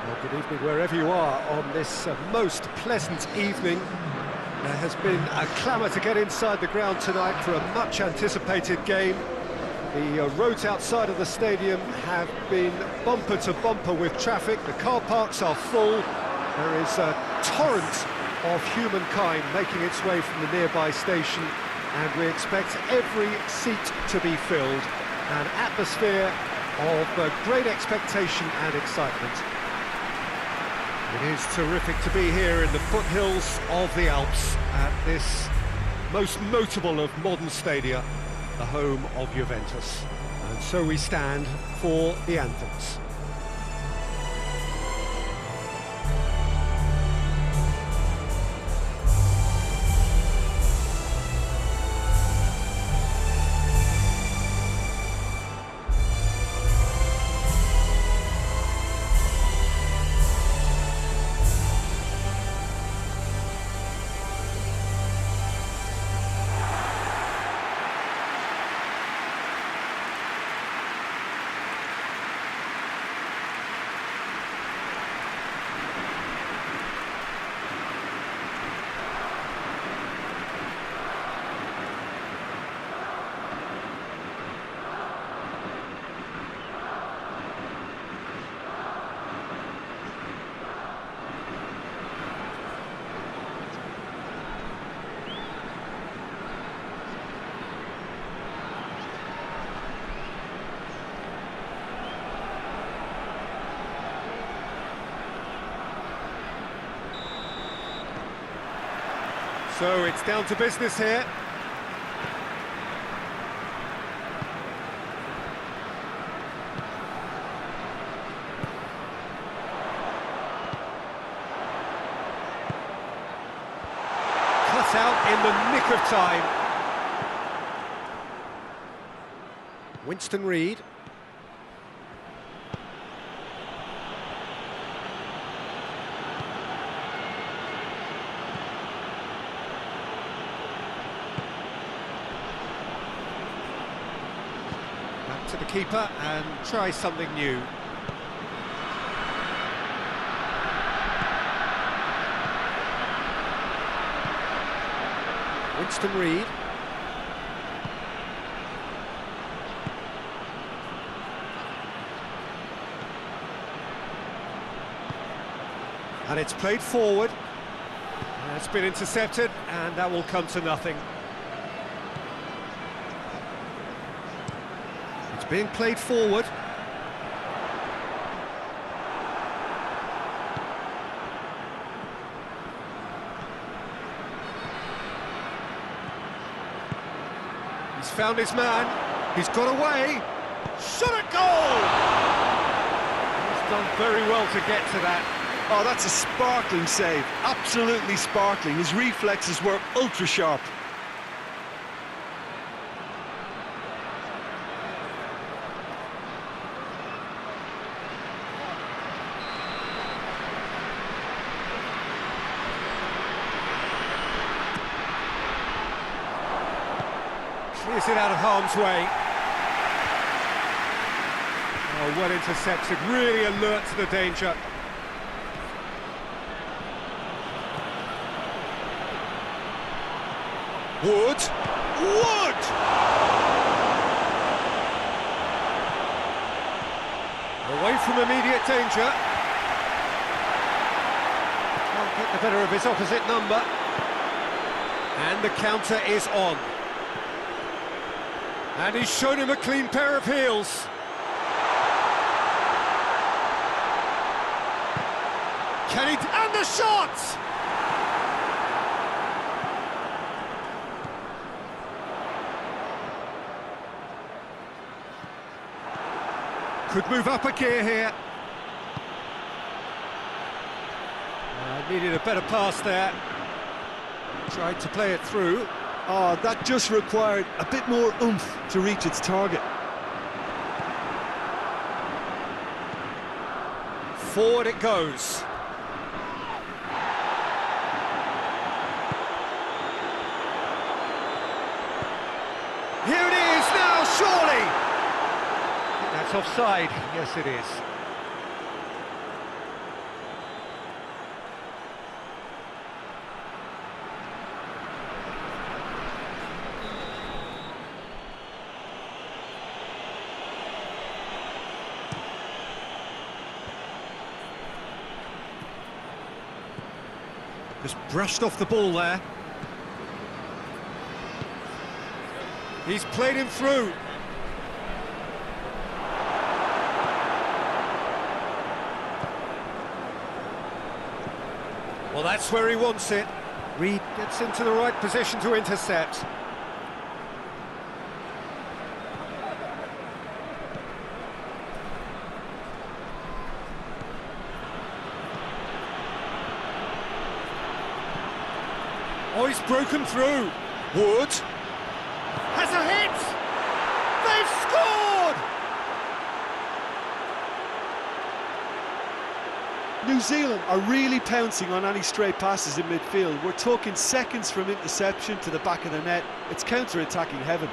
Well, good evening wherever you are on this most pleasant evening. There has been a clamour to get inside the ground tonight for a much-anticipated game. The roads outside of the stadium have been bumper to bumper with traffic. The car parks are full. There is a torrent of humankind making its way from the nearby station, and we expect every seat to be filled. An atmosphere of great expectation and excitement. It is terrific to be here in the foothills of the Alps at this most notable of modern stadia, the home of Juventus. And so we stand for the anthems. So it's down to business here. Cut out in the nick of time. Winston Reid. To the keeper and try something new. Winston Reid. And it's played forward. And it's been intercepted, and that will come to nothing. Being played forward. He's found his man. He's got away. Shot at goal! He's done very well to get to that. Oh, that's a sparkling save. Absolutely sparkling. His reflexes were ultra sharp. Clears it out of harm's way. Oh, well intercepted, really alert to the danger. Wood! Away from immediate danger. Can't get the better of his opposite number. And the counter is on. And he's shown him a clean pair of heels. Can he... And the shot! Could move up a gear here. Needed a better pass there. Tried to play it through. Oh, that just required a bit more oomph to reach its target. Forward it goes. Here it is now, surely! That's offside. Yes, it is. Just brushed off the ball there. He's played him through. Well, that's where he wants it. Reed gets into the right position to intercept. Oh, he's broken through. Wood has a hit! They've scored! New Zealand are really pouncing on any stray passes in midfield. We're talking seconds from interception to the back of the net. It's counter-attacking heaven.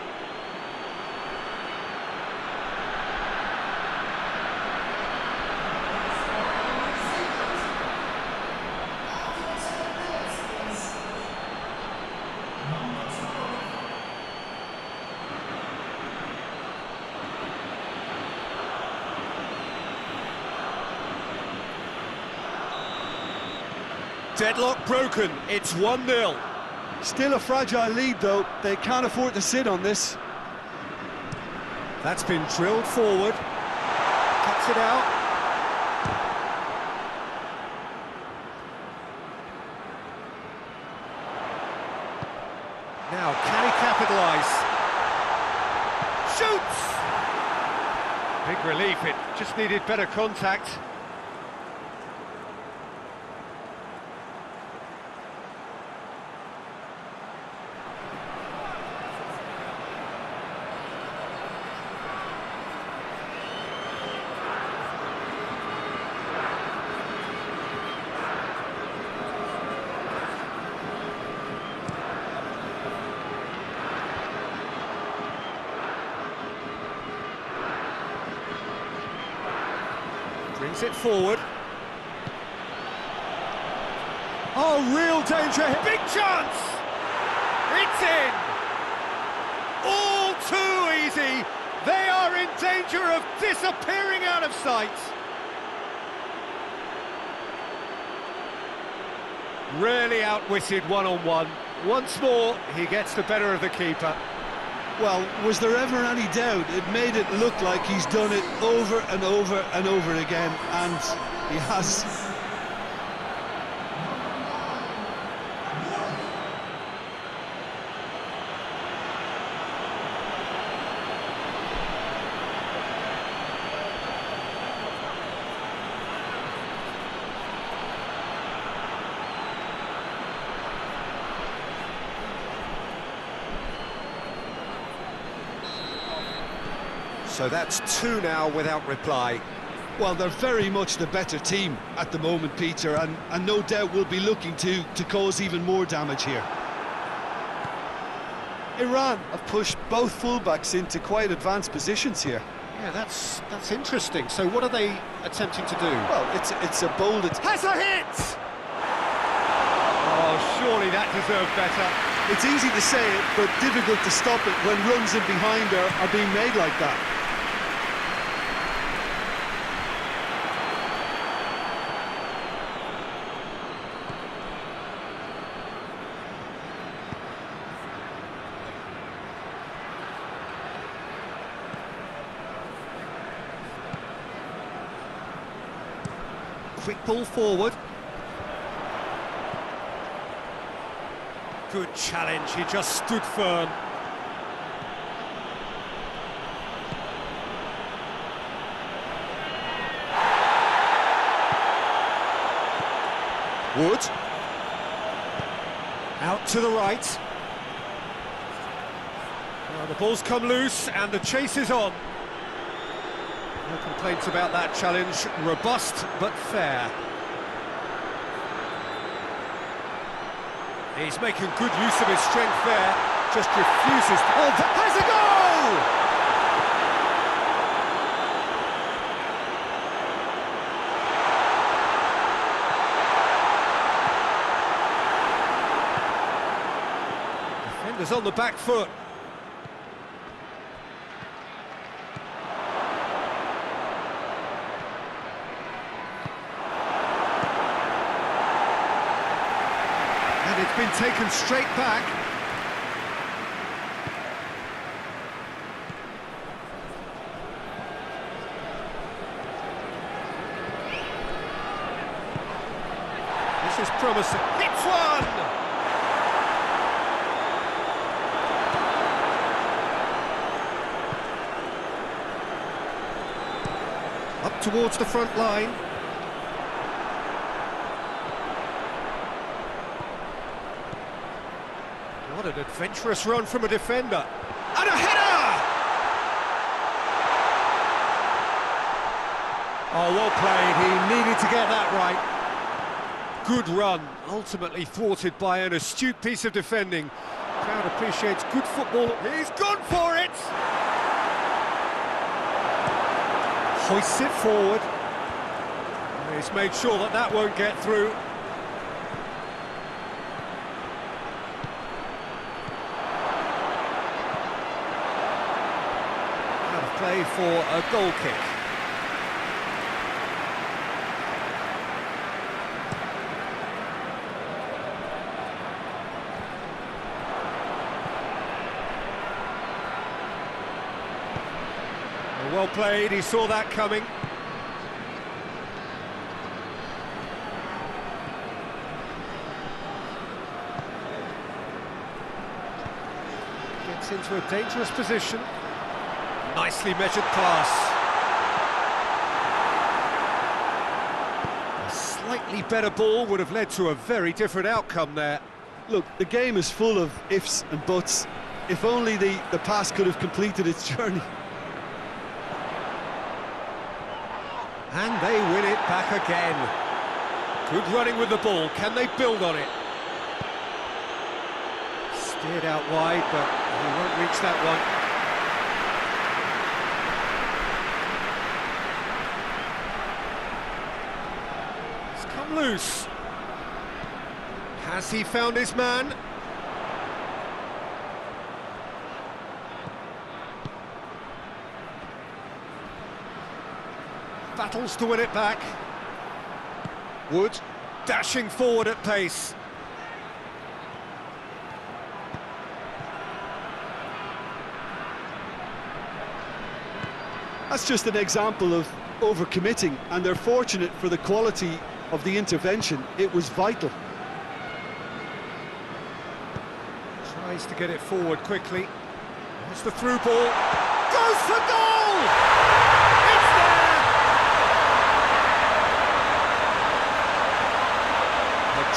Deadlock broken, it's 1-0. Still a fragile lead though, they can't afford to sit on this. That's been drilled forward. Cuts it out. Now, can he capitalise? Shoots! Big relief, it just needed better contact. Brings it forward. Oh, real danger. Big chance! It's in! All too easy. They are in danger of disappearing out of sight. Really outwitted one-on-one. Once more, he gets the better of the keeper. Well, was there ever any doubt? It made it look like he's done it over and over and over again, and he has. So that's two now without reply. Well, they're very much the better team at the moment, Peter, and no doubt will be looking to cause even more damage here. Iran have pushed both fullbacks into quite advanced positions here. Yeah, that's interesting. So what are they attempting to do? Well, it's a bold... Has a hit! Oh, surely that deserved better. It's easy to say it, but difficult to stop it when runs in behind are being made like that. Quick ball forward. Good challenge, he just stood firm. Wood. Out to the right. Well, the ball's come loose and the chase is on. No complaints about that challenge. Robust but fair. He's making good use of his strength there. Just refuses. Oh, has a goal! Defenders on the back foot. been taken straight back. This is promising. Hits one! Up towards the front line. What an adventurous run from a defender. And a header! Oh, well played. He needed to get that right. Good run, ultimately thwarted by an astute piece of defending. Crowd appreciates good football. He's gone for it! Hoists it forward. He's made sure that that won't get through. Out of play for a goal kick. Well played, he saw that coming. Gets into a dangerous position. Nicely measured pass. A slightly better ball would have led to a very different outcome there. Look, the game is full of ifs and buts. If only the pass could have completed its journey. And they win it back again. Good running with the ball. Can they build on it? Steered out wide, but he won't reach that one. It's come loose. Has he found his man? Battles to win it back. Wood dashing forward at pace. That's just an example of overcommitting, and they're fortunate for the quality of the intervention. It was vital. Tries to get it forward quickly. It's the through ball. Goes for goal!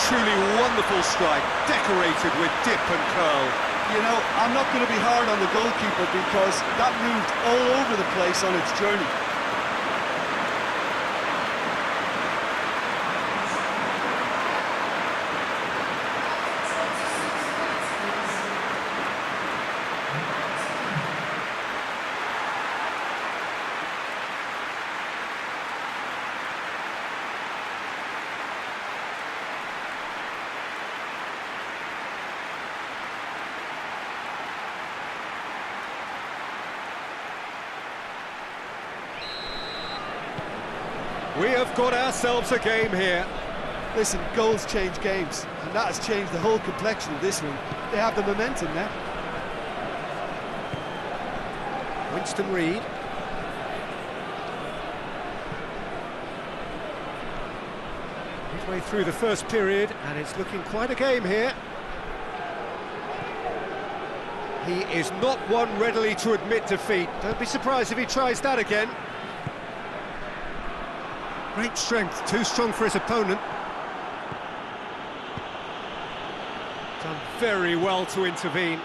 Truly wonderful strike, decorated with dip and curl. You know, I'm not going to be hard on the goalkeeper because that moved all over the place on its journey. We have got ourselves a game here. Listen, goals change games, and that has changed the whole complexion of this one. They have the momentum now. Winston Reid. Midway through the first period, and it's looking quite a game here. He is not one readily to admit defeat. Don't be surprised if he tries that again. Great strength, too strong for his opponent. Done very well to intervene.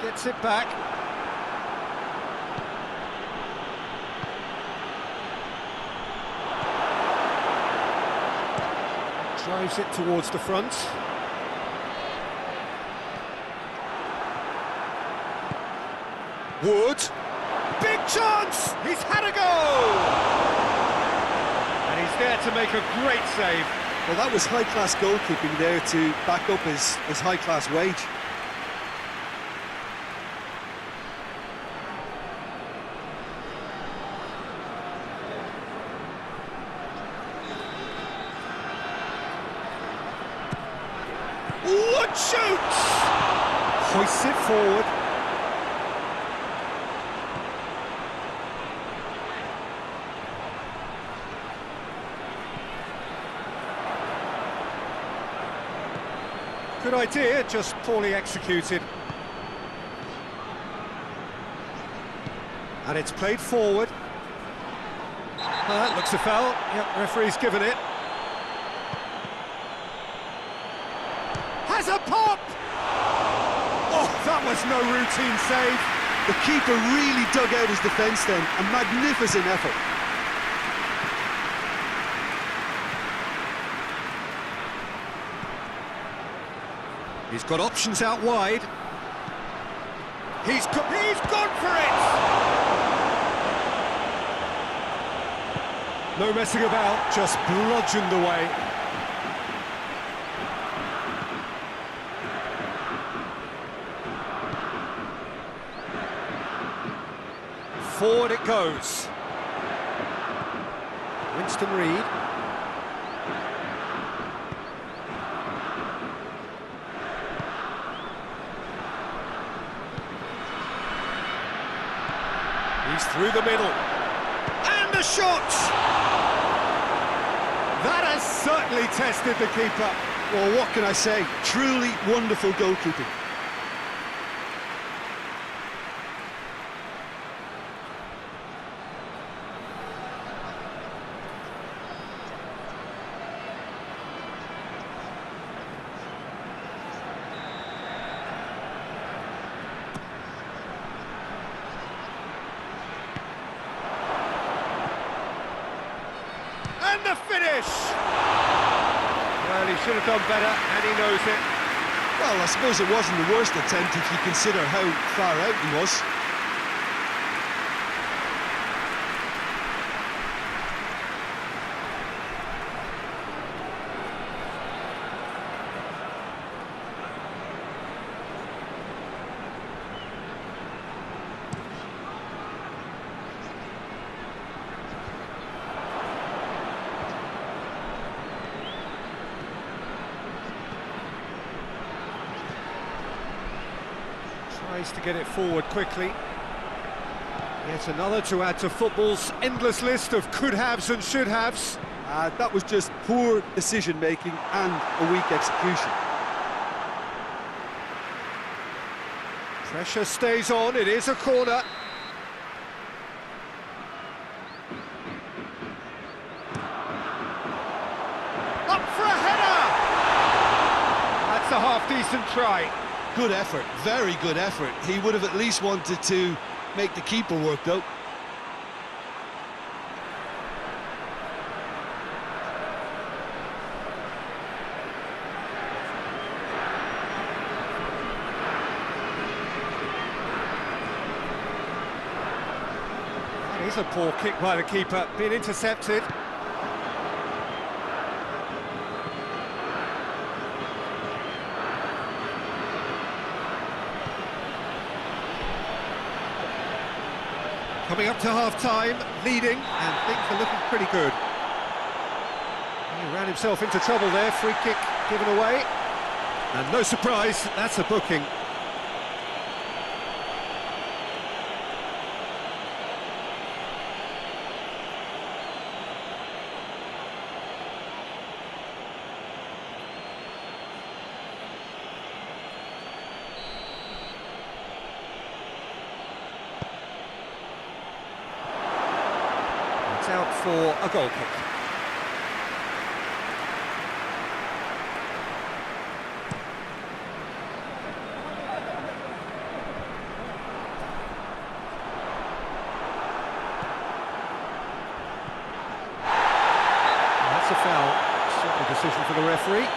Gets it back. Drives it towards the front. Wood. Big chance! He's had a go! And he's there to make a great save. Well, that was high-class goalkeeping there to back up his high-class wage. and shoots! Hoists it forward. Good idea, just poorly executed. And it's played forward. That looks a foul. Yep, referee's given it. Has a pop! Oh, that was no routine save. The keeper really dug out his defence then. A magnificent effort. He's got options out wide. He's gone for it! No messing about, just bludgeoned away. Forward it goes. Winston Reid. He's through the middle. And the shot! That has certainly tested the keeper. Well, what can I say? Truly wonderful goalkeeping. And the finish! Well, he should have done better, and he knows it. Well, I suppose it wasn't the worst attempt if you consider how far out he was. Tries to get it forward quickly. Yet another to add to football's endless list of could-haves and should-haves. That was just poor decision-making and a weak execution. Pressure stays on, it is a corner. Up for a header! That's a half-decent try. Good effort, very good effort. He would have at least wanted to make the keeper work, though. That is a poor kick by the keeper, being intercepted. Coming up to half-time, leading, and things are looking pretty good. He ran himself into trouble there, free kick given away. And no surprise, that's a booking. Out for a goal kick. That's a foul. Simple decision for the referee.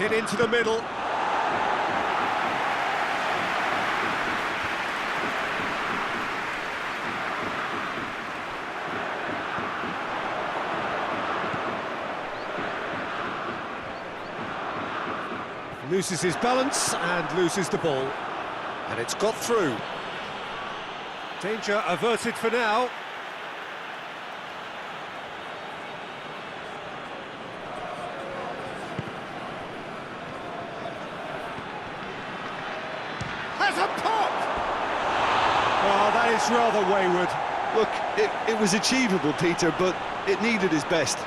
Hit into the middle. Loses his balance and loses the ball. And it's got through. Danger averted for now. Has a pop! Oh, that is rather wayward. Look, it was achievable, Peter, but it needed his best.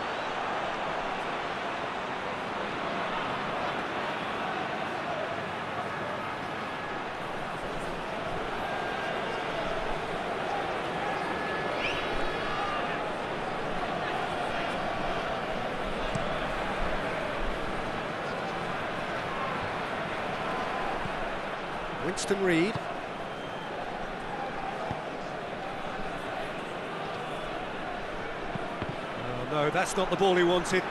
Winston Reid. Oh no, that's not the ball he wanted.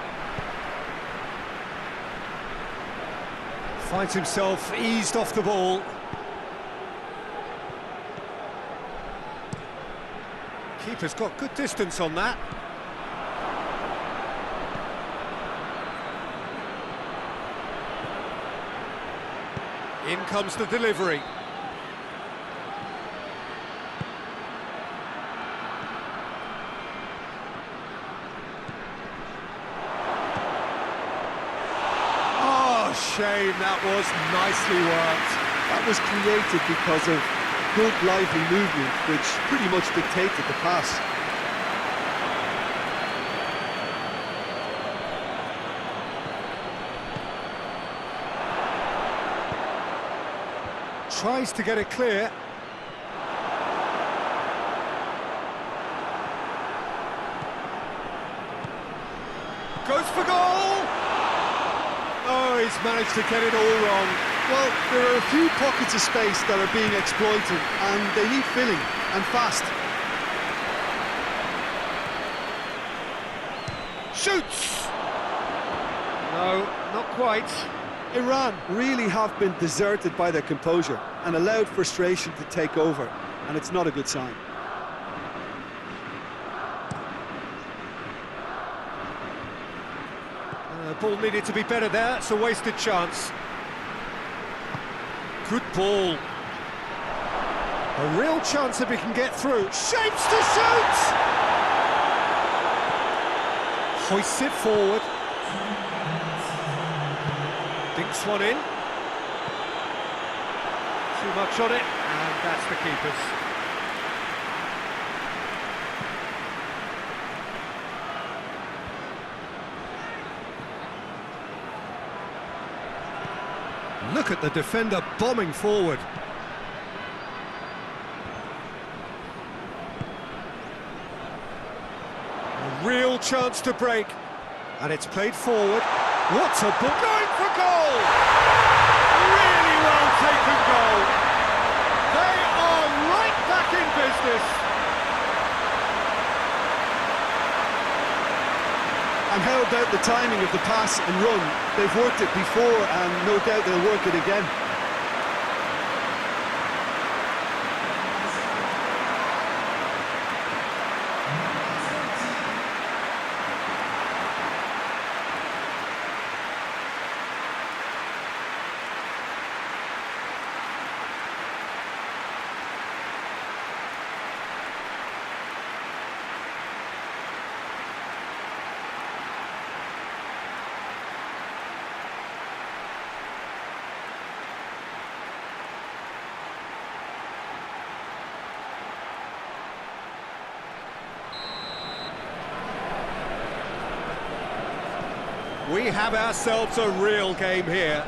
Finds himself eased off the ball. Keeper's got good distance on that. In comes the delivery. Oh, shame, that was nicely worked. That was created because of good lively movement, which pretty much dictated the pass. Tries to get it clear. Goes for goal! Oh, he's managed to get it all wrong. Well, there are a few pockets of space that are being exploited, and they need filling, and fast. Shoots! No, not quite. Iran really have been deserted by their composure and allowed frustration to take over, and it's not a good sign. Ball needed to be better there, it's a wasted chance. Good ball. A real chance if he can get through. Shapes to shoot! Hoists it forward. Dinks one in. Too much on it, and that's the keeper's. Look at the defender bombing forward. A real chance to break, and it's played forward. What a ball! Going for goal! Really well taken goal. They are right back in business. And how about the timing of the pass and run? They've worked it before, and no doubt they'll work it again. We have ourselves a real game here.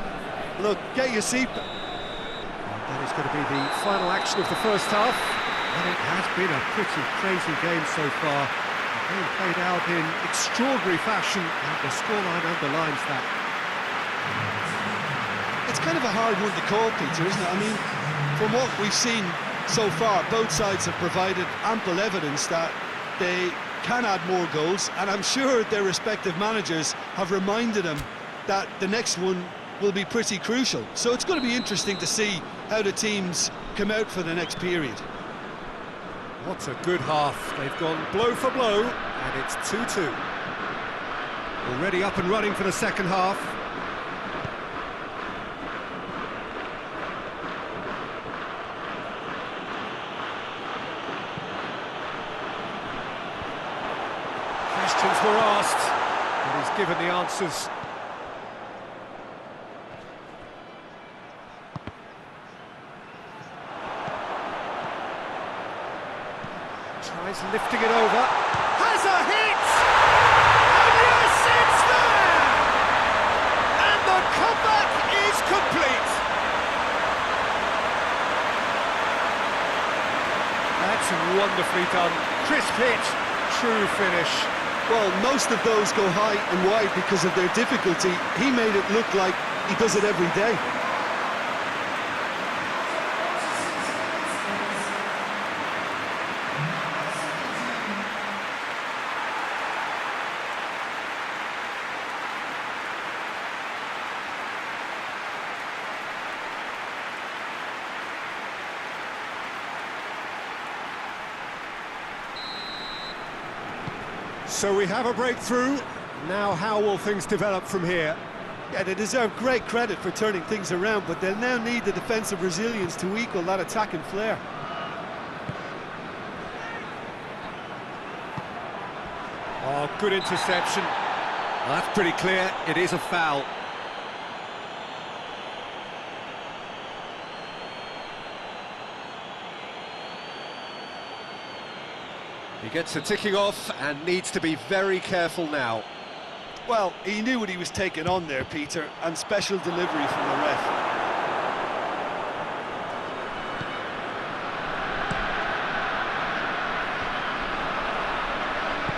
Look, get your seat. That is going to be the final action of the first half. And it has been a pretty crazy game so far. The game played out in extraordinary fashion, and the scoreline underlines that. It's kind of a hard one to call, Peter, isn't it? I mean, from what we've seen so far, both sides have provided ample evidence that they can add more goals, and I'm sure their respective managers have reminded them that the next one will be pretty crucial. So it's going to be interesting to see how the teams come out for the next period. What a good half. They've gone blow for blow, and it's 2-2. Already up and running for the second half. Questions were asked, and he's given the answers. Tries lifting it over, has a hit! And yes, it's there! And the comeback is complete! That's wonderfully done. Crisp hit, true finish. Well, most of those go high and wide because of their difficulty. He made it look like he does it every day. So we have a breakthrough. Now how will things develop from here? Yeah, they deserve great credit for turning things around, but they'll now need the defensive resilience to equal that attacking flair. Oh, good interception. Well, that's pretty clear. It is a foul. He gets a ticking off and needs to be very careful now. Well, he knew what he was taking on there, Peter, and special delivery from the ref.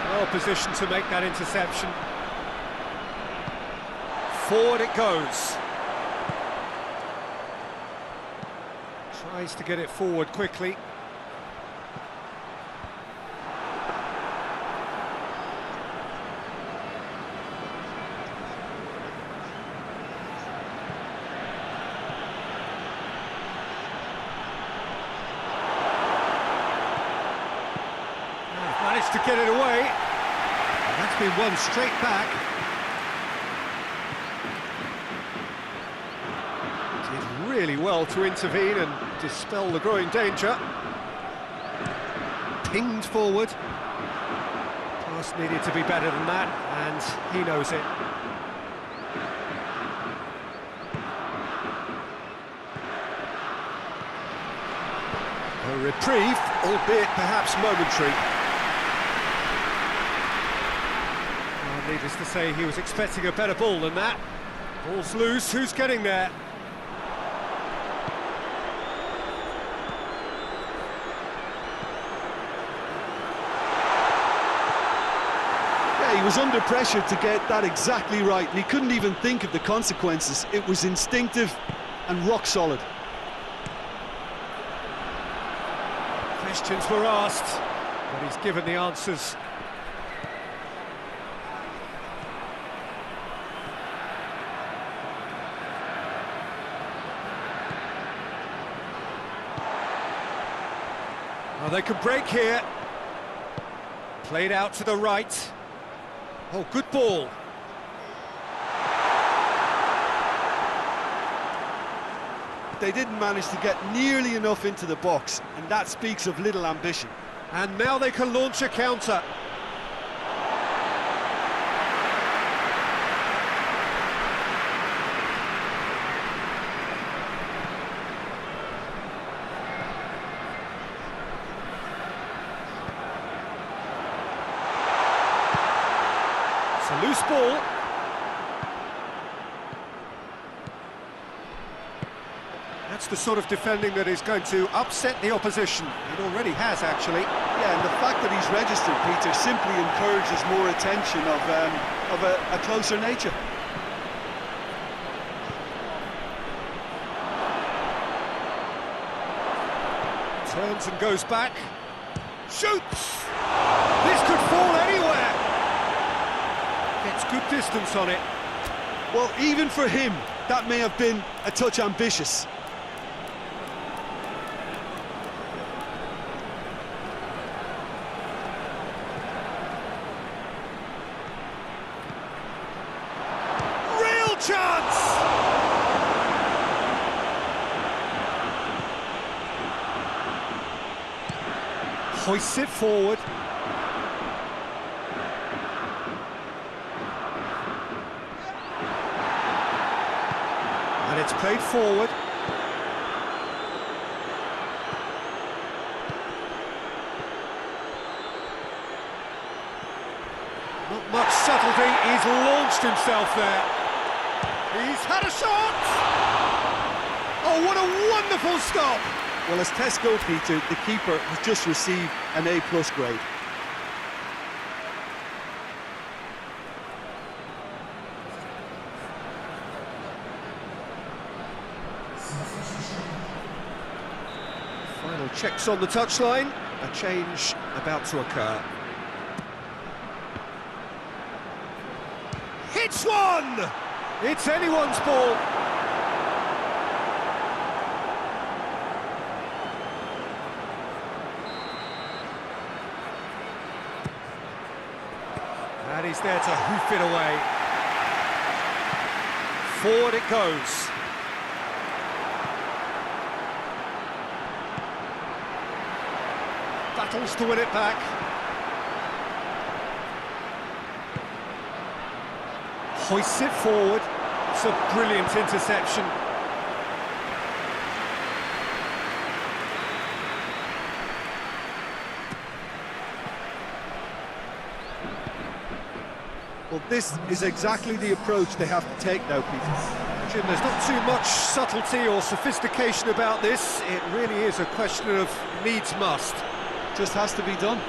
Well positioned to make that interception. Forward it goes. Tries to get it forward quickly. Managed to get it away. And that's been won straight back. Did really well to intervene and dispel the growing danger. Pinged forward. Pass needed to be better than that, and he knows it. A reprieve, albeit perhaps momentary. Needless to say, he was expecting a better ball than that. Ball's loose, who's getting there? Yeah, he was under pressure to get that exactly right, and he couldn't even think of the consequences. It was instinctive and rock solid. Questions were asked, but he's given the answers. Well, they could break here. Played out to the right. Oh, good ball. They didn't manage to get nearly enough into the box, and that speaks of little ambition. And now they can launch a counter. It's a loose ball. That's the sort of defending that is going to upset the opposition. It already has, actually. Yeah, and the fact that he's registered, Peter, simply encourages more attention of a closer nature. Turns and goes back. Shoots! This could fall anywhere! Gets good distance on it. Well, even for him, That may have been a touch ambitious. Real chance! Hoists it forward. And it's played forward. Not much subtlety, he's launched himself there. He's had a shot! Oh, what a wonderful stop! Well, as test goalkeeper, the keeper has just received an A+ grade. Final checks on the touchline. A change about to occur. Hits one! It's anyone's ball. And he's there to hoof it away. Forward it goes. Battles to win it back. Hoists it forward. It's a brilliant interception. Well, this is exactly the approach they have to take now, Peter. Jim, there's not too much subtlety or sophistication about this. It really is a question of needs must. Just has to be done.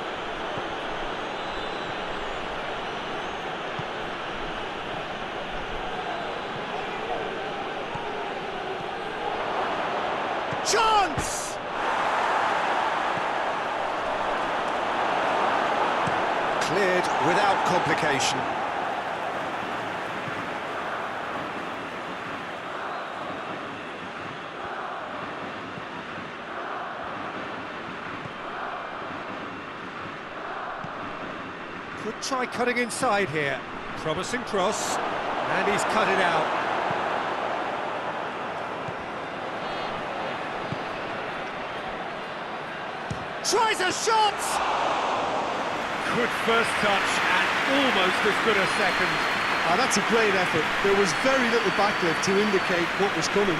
Chance! Cleared without complication. Could try cutting inside here. Promising cross, and he's cut it out. Tries a shot! Good first touch and almost as good a second. Ah, that's a great effort. There was very little backlift to indicate what was coming.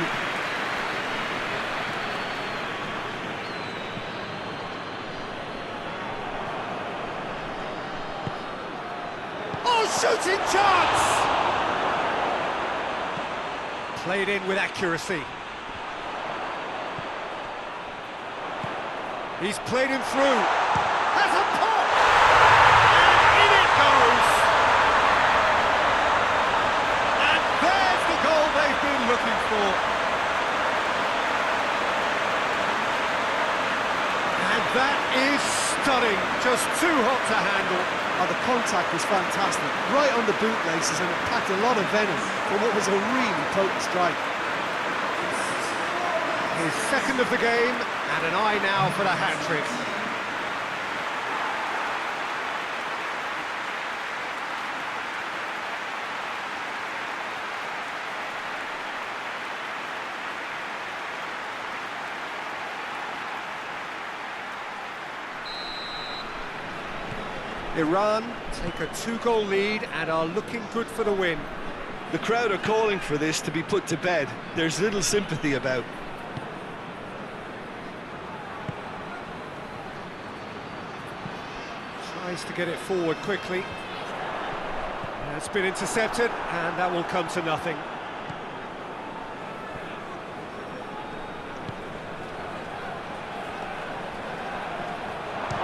Shooting chance! Played in with accuracy. He's played him through. Has a pop! And in it goes! And there's the goal they've been looking for. And that is stunning. Just too hot to handle. Oh, the contact was fantastic, right on the bootlaces, and it packed a lot of venom for what was a really potent strike. His second of the game, and an eye now for the hat-trick. Iran take a 2-goal lead and are looking good for the win. The crowd are calling for this to be put to bed. There's little sympathy about. Tries to get it forward quickly. It's been intercepted, and that will come to nothing.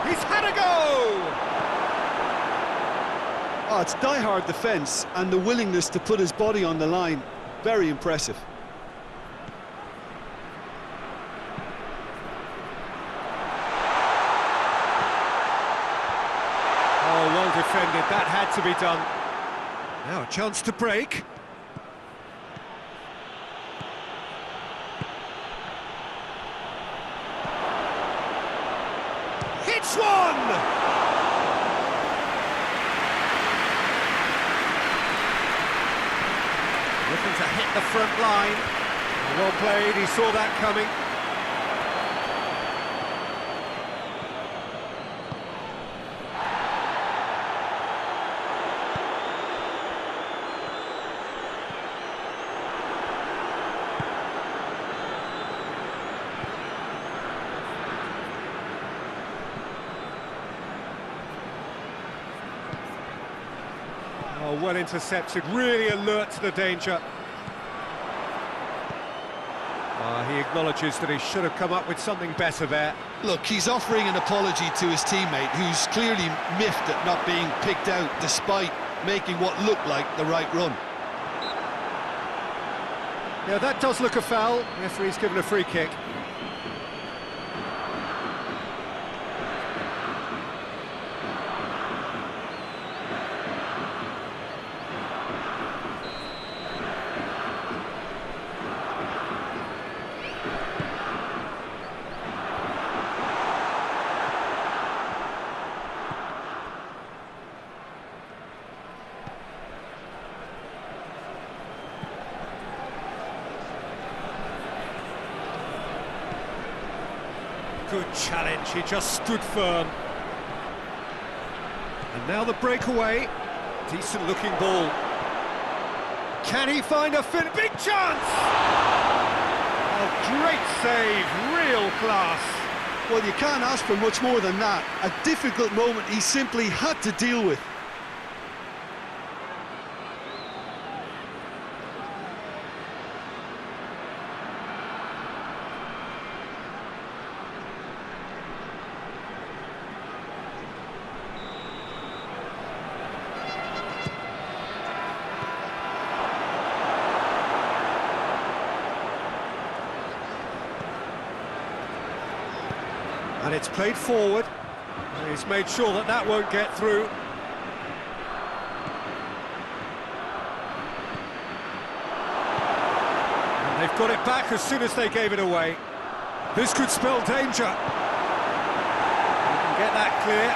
He's had a go! Oh, it's die-hard defence and the willingness to put his body on the line. Very impressive. Oh, well defended. That had to be done. Now a chance to break. It's one! Looking to hit the front line. Well played, he saw that coming. Oh, well intercepted, really alert to the danger. He acknowledges that he should have come up with something better there. Look, he's offering an apology to his teammate, who's clearly miffed at not being picked out despite making what looked like the right run. Yeah, that does look a foul. Referee's given a free kick. Good challenge, he just stood firm. And now the breakaway. Decent looking ball. Can he find a big chance? Oh, great save, real class. Well, you can't ask for much more than that. A difficult moment he simply had to deal with. And it's played forward. He's made sure that that won't get through. And they've got it back as soon as they gave it away. This could spell danger. You can get that clear.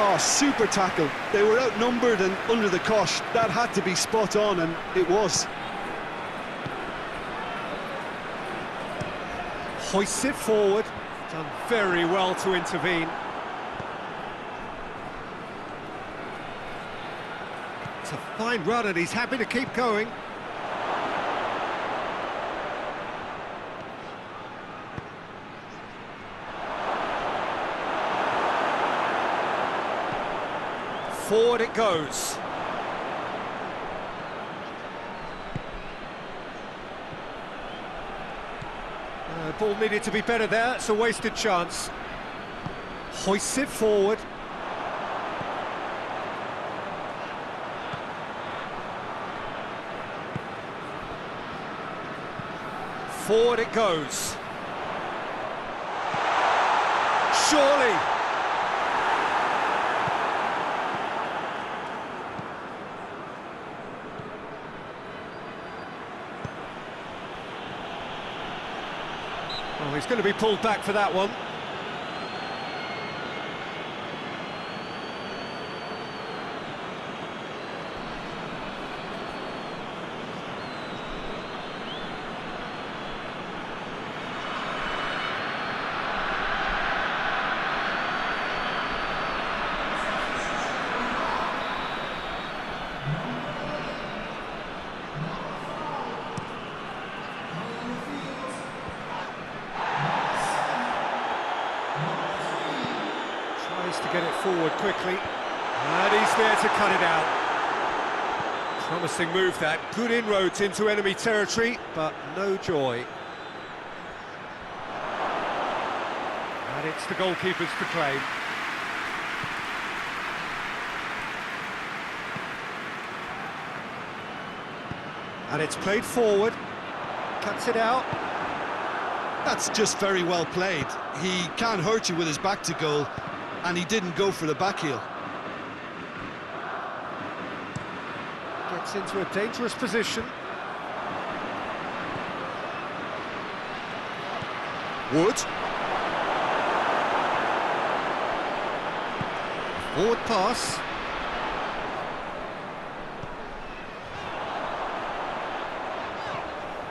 Oh, super tackle. They were outnumbered and under the cosh. That had to be spot on, and it was. Hoists it forward. Done very well to intervene. It's a fine run and he's happy to keep going. Forward it goes. Ball needed to be better there, it's a wasted chance. Hoists it forward. Forward it goes. Surely. Oh, he's going to be pulled back for that one. To get it forward quickly, and he's there to cut it out. Promising move that, good inroads into enemy territory, but no joy. And it's the goalkeepers to claim. And it's played forward, cuts it out. That's just very well played. He can't hurt you with his back to goal, and he didn't go for the back heel. Gets into a dangerous position. Wood. Forward pass.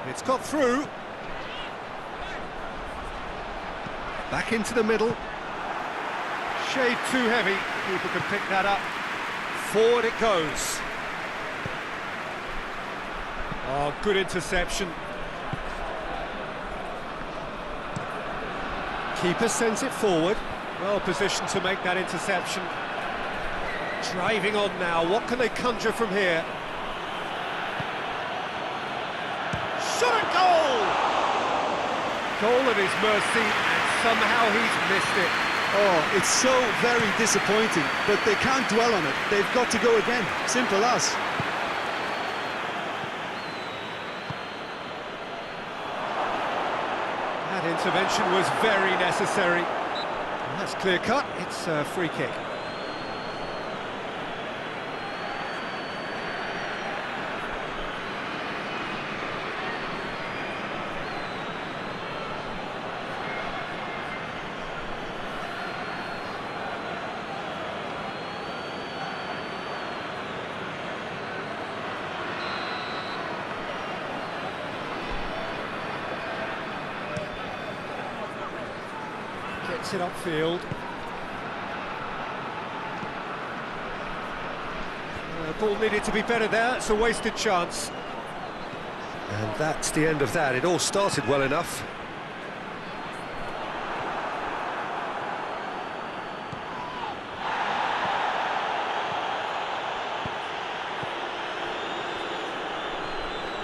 It's got through. Back into the middle. Shade too heavy. Keeper can pick that up. Forward it goes. Oh, good interception. Keeper sends it forward. Well positioned to make that interception. Driving on now. What can they conjure from here? Shot at goal! Goal at his mercy, and somehow he's missed it. Oh, it's so very disappointing, but they can't dwell on it. They've got to go again. Simple as. That intervention was very necessary. That's clear cut. It's a free kick. Gets it upfield. Ball needed to be better there. It's a wasted chance. And that's the end of that. It all started well enough.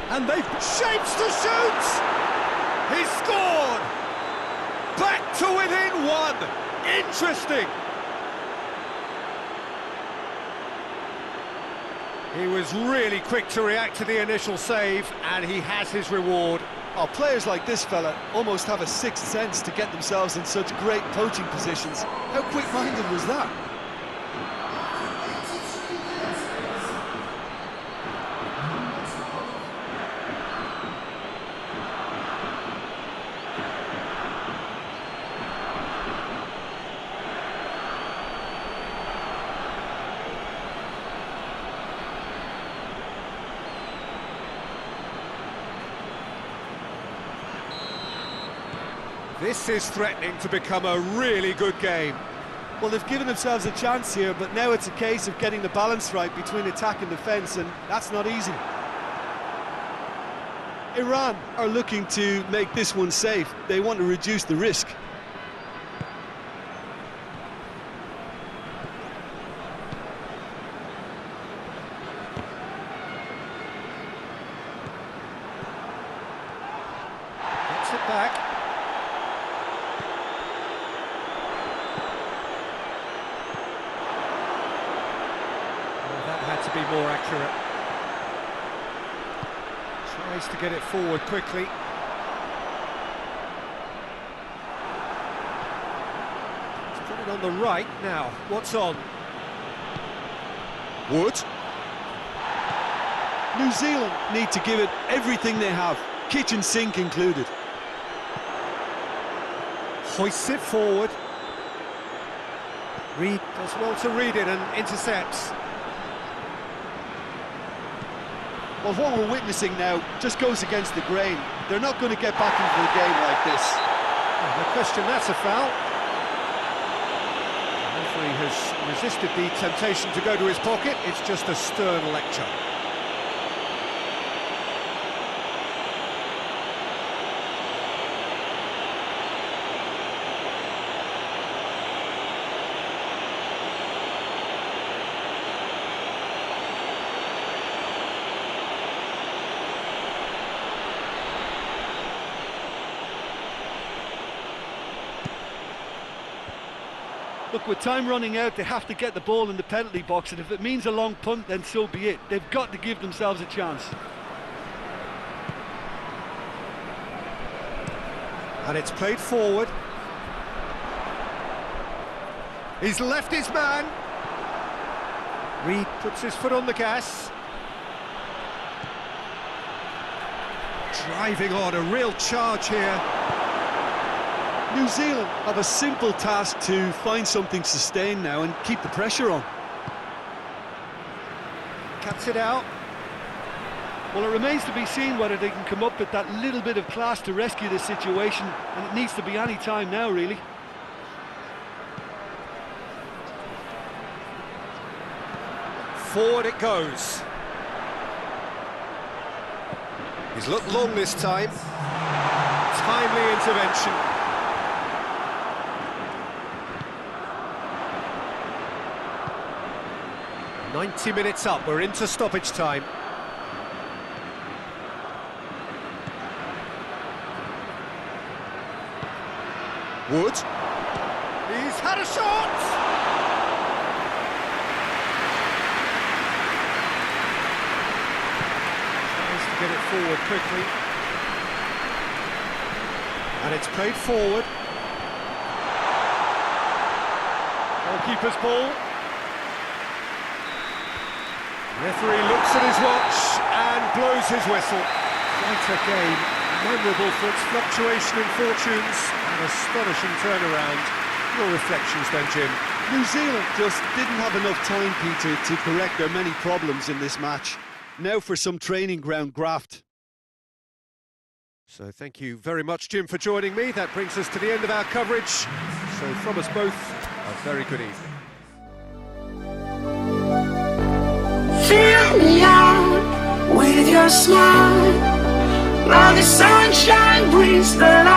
And they've shapes to shoot! He scored! Back to within one! Interesting! He was really quick to react to the initial save, and he has his reward. Oh, players like this fella almost have a sixth sense to get themselves in such great poaching positions. How quick-minded was that? This is threatening to become a really good game. Well, they've given themselves a chance here, but now it's a case of getting the balance right between attack and defence, and that's not easy. Iran are looking to make this one safe. They want to reduce the risk. Gets it back. To be more accurate. Tries to get it forward quickly. He's put it on the right now. What's on? Wood. New Zealand need to give it everything they have, kitchen sink included. Hoists it forward. Reed does well to read it and intercepts. Well, what we're witnessing now just goes against the grain. They're not going to get back into the game like this. No question, that's a foul. The referee has resisted the temptation to go to his pocket. It's just a stern lecture. Look, with time running out, they have to get the ball in the penalty box, and if it means a long punt, then so be it. They've got to give themselves a chance. And it's played forward. He's left his man. Reed puts his foot on the gas. Driving on, a real charge here. New Zealand have a simple task to find something sustained now and keep the pressure on. Cuts it out. Well, it remains to be seen whether they can come up with that little bit of class to rescue this situation, and it needs to be any time now, really. Forward it goes. He's looked long this time. Timely intervention. "90 minutes up, we're into stoppage time. Wood. He's had a shot! Tries to get it forward quickly. And it's played forward. Goalkeeper's ball. Referee looks at his watch and blows his whistle. Quite a game, memorable for its fluctuation in fortunes, an astonishing turnaround. Your reflections then, Jim? New Zealand just didn't have enough time, Peter, to correct their many problems in this match. Now for some training ground graft. So thank you very much, Jim, for joining me. That brings us to the end of our coverage. So from us both, a very good evening. Fill me out with your smile. Now the sunshine brings the light.